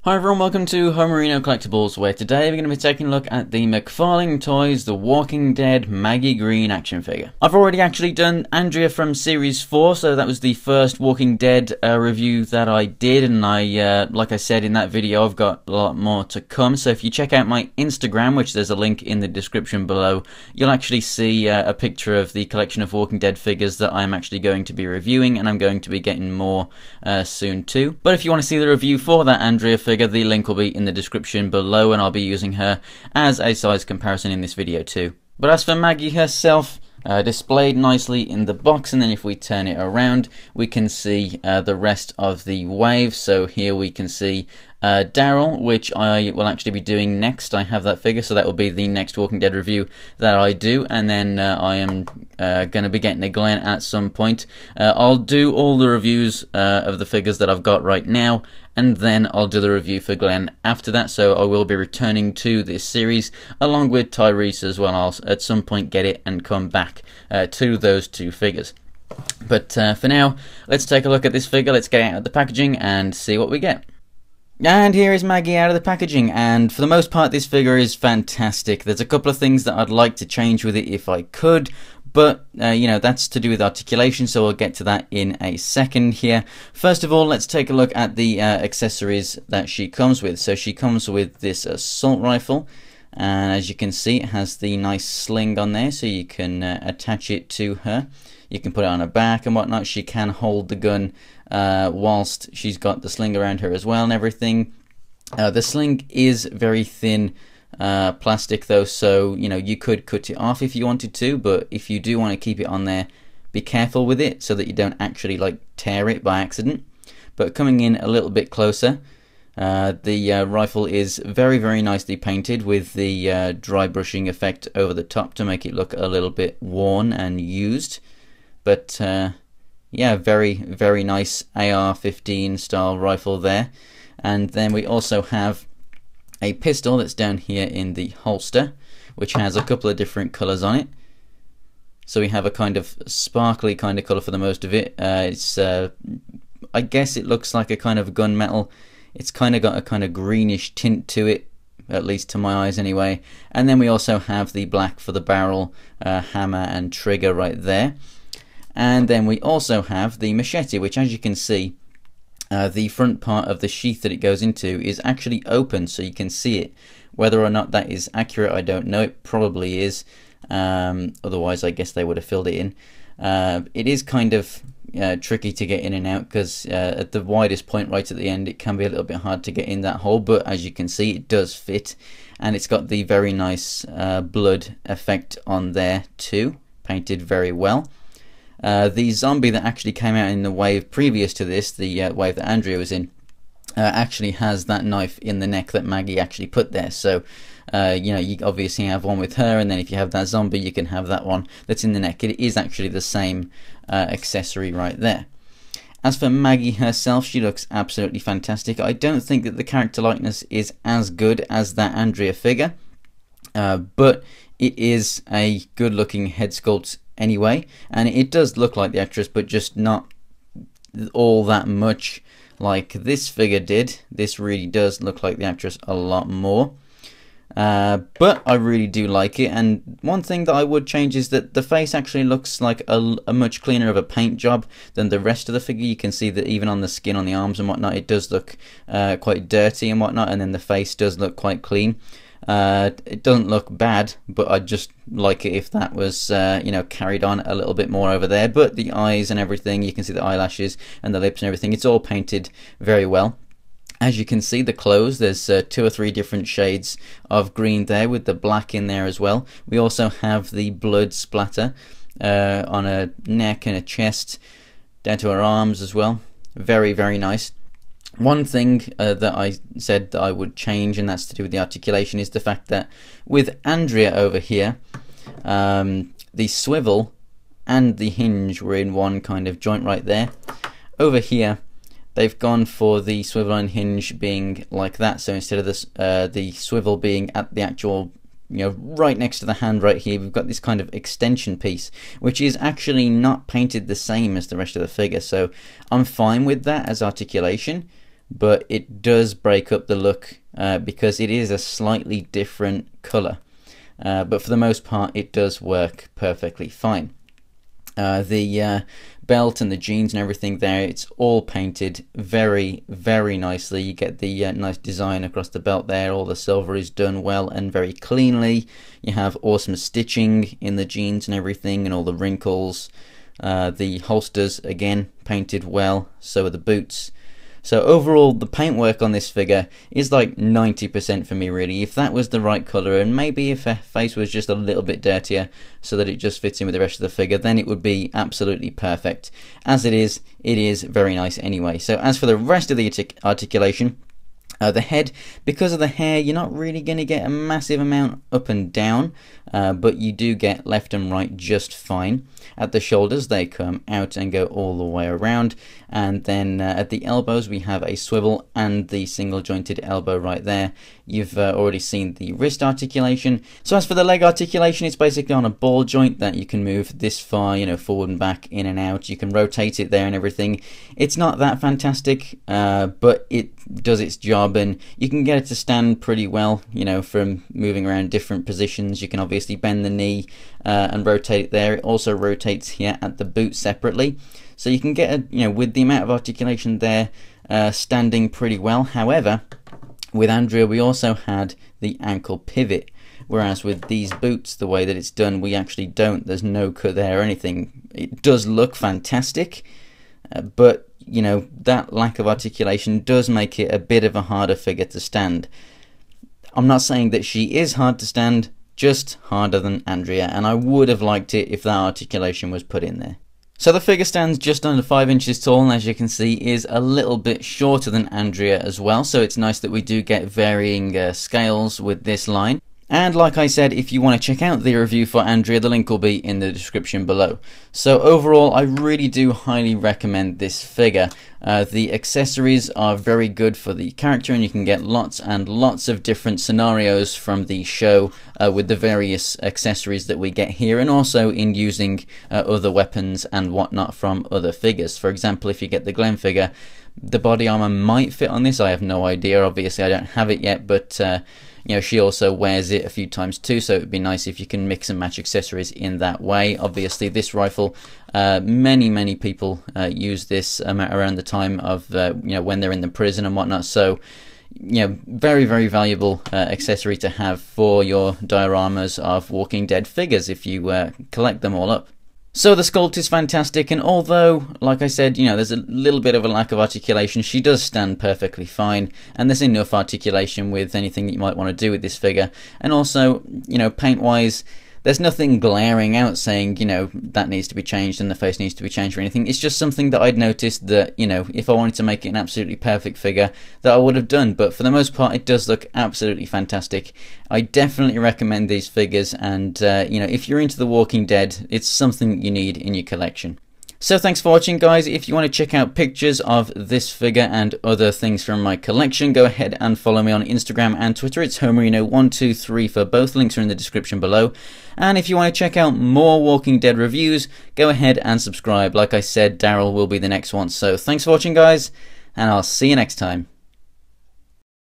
Hi everyone, welcome to Homerino Collectibles, where today we're going to be taking a look at the McFarlane Toys The Walking Dead Maggie Greene action figure. I've already actually done Andrea from Series 4, so that was the first Walking Dead review that I did, and like I said in that video, I've got a lot more to come. So if you check out my Instagram, which there's a link in the description below, you'll actually see a picture of the collection of Walking Dead figures that I'm actually going to be reviewing, and I'm going to be getting more soon too. But if you want to see the review for that Andrea figure, the link will be in the description below, and I'll be using her as a size comparison in this video too. But as for Maggie herself, displayed nicely in the box, and then if we turn it around we can see the rest of the wave. So here we can see Daryl, which I will actually be doing next. I have that figure, so that will be the next Walking Dead review that I do, and then I am going to be getting a Glenn at some point. I'll do all the reviews of the figures that I've got right now, and then I'll do the review for Glenn after that. So I will be returning to this series along with Tyrese as well. I'll at some point get it and come back to those two figures. But for now, let's take a look at this figure. Let's get out of the packaging and see what we get. And here is Maggie out of the packaging, and for the most part this figure is fantastic. There's a couple of things that I'd like to change with it if I could, but you know, that's to do with articulation, so we'll get to that in a second here. First of all, let's take a look at the accessories that she comes with. So she comes with this assault rifle, and as you can see it has the nice sling on there, so you can attach it to her. You can put it on her back and whatnot. She can hold the gun whilst she's got the sling around her as well and everything. The sling is very thin plastic though, so you know, you could cut it off if you wanted to, but if you do want to keep it on there, be careful with it so that you don't actually like tear it by accident. But coming in a little bit closer, the rifle is very nicely painted with the dry brushing effect over the top to make it look a little bit worn and used. But yeah, very nice AR-15 style rifle there. And then we also have a pistol that's down here in the holster, which has a couple of different colors on it. So we have a kind of sparkly kind of color for the most of it. It's I guess it looks like a kind of gunmetal. It's kind of got a kind of greenish tint to it, at least to my eyes anyway. And then we also have the black for the barrel, hammer and trigger right there. And then we also have the machete, which, as you can see, the front part of the sheath that it goes into is actually open, so you can see it. Whether or not that is accurate, I don't know. It probably is. Otherwise, I guess they would have filled it in. It is kind of tricky to get in and out, because at the widest point right at the end, it can be a little bit hard to get in that hole. But as you can see, it does fit, and it's got the very nice blood effect on there too, painted very well. The zombie that actually came out in the wave previous to this, the wave that Andrea was in, actually has that knife in the neck that Maggie actually put there. So you know, you obviously have one with her, and then if you have that zombie, you can have that one that's in the neck. It is actually the same accessory right there. As for Maggie herself, she looks absolutely fantastic. I don't think that the character likeness is as good as that Andrea figure, but it is a good looking head sculpt anyway, and it does look like the actress, but just not all that much like this figure did. This really does look like the actress a lot more, but I really do like it. And one thing that I would change is that the face actually looks like a much cleaner of a paint job than the rest of the figure. You can see that even on the skin on the arms and whatnot, it does look quite dirty and whatnot, and then the face does look quite clean. It doesn't look bad, but I'd just like it if that was you know, carried on a little bit more over there. But the eyes and everything, you can see the eyelashes and the lips and everything, it's all painted very well. As you can see, the clothes, there's 2 or 3 different shades of green there, with the black in there as well. We also have the blood splatter on her neck and her chest, down to her arms as well. Very nice. One thing that I said that I would change, and that's to do with the articulation, is the fact that with Andrea over here, the swivel and the hinge were in one kind of joint right there. Over here, they've gone for the swivel and hinge being like that. So instead of this, the swivel being at the actual, you know, right next to the hand right here, we've got this kind of extension piece, which is actually not painted the same as the rest of the figure. So I'm fine with that as articulation. but it does break up the look because it is a slightly different colour. But for the most part, it does work perfectly fine. The belt and the jeans and everything there, it's all painted very, very nicely. You get the nice design across the belt there. All the silver is done well and very cleanly. You have awesome stitching in the jeans and everything, and all the wrinkles. The holsters, again, painted well. So are the boots. So overall, the paintwork on this figure is like 90% for me, really. If that was the right colour, and maybe if her face was just a little bit dirtier so that it just fits in with the rest of the figure, then it would be absolutely perfect. As it is very nice anyway. So as for the rest of the articulation, the head, because of the hair, you're not really going to get a massive amount up and down, but you do get left and right just fine. At the shoulders, they come out and go all the way around, and then at the elbows we have a swivel and the single jointed elbow right there. You've already seen the wrist articulation. So as for the leg articulation, it's basically on a ball joint that you can move this far, you know, forward and back, in and out. You can rotate it there and everything. It's not that fantastic, but it does its job, and you can get it to stand pretty well, you know, from moving around different positions. You can obviously bend the knee and rotate it there. It also rotates here at the boot separately, so you can get a, you know, with the amount of articulation there, standing pretty well. However, with Andrea we also had the ankle pivot, whereas with these boots, the way that it's done, we actually don't. There's no cut there or anything. It does look fantastic, but you know, that lack of articulation does make it a bit of a harder figure to stand. I'm not saying that she is hard to stand, just harder than Andrea, and I would have liked it if that articulation was put in there. So the figure stands just under 5 inches tall, and as you can see is a little bit shorter than Andrea as well, so it's nice that we do get varying scales with this line. And like I said, if you want to check out the review for Andrea, the link will be in the description below. So overall, I really do highly recommend this figure. The accessories are very good for the character, and you can get lots and lots of different scenarios from the show with the various accessories that we get here, and also in using other weapons and whatnot from other figures. For example, if you get the Glenn figure, the body armor might fit on this. I have no idea. Obviously, I don't have it yet, but you know, she also wears it a few times too, so it would be nice if you can mix and match accessories in that way. Obviously, this rifle, many people use this around the time of you know, when they're in the prison and whatnot. So, you know, very valuable accessory to have for your dioramas of Walking Dead figures if you collect them all up. So the sculpt is fantastic, and although, like I said, you know, there's a little bit of a lack of articulation, she does stand perfectly fine, and there's enough articulation with anything that you might want to do with this figure. And also, you know, paint-wise, there's nothing glaring out saying, you know, that needs to be changed and the face needs to be changed or anything. It's just something that I'd noticed that, you know, if I wanted to make it an absolutely perfect figure, that I would have done. But for the most part, it does look absolutely fantastic. I definitely recommend these figures, and, you know, if you're into The Walking Dead, it's something you need in your collection. So thanks for watching, guys. If you want to check out pictures of this figure and other things from my collection, go ahead and follow me on Instagram and Twitter. It's Homerino123 for both. Links are in the description below. And if you want to check out more Walking Dead reviews, go ahead and subscribe. Like I said, Daryl will be the next one. So thanks for watching, guys, and I'll see you next time.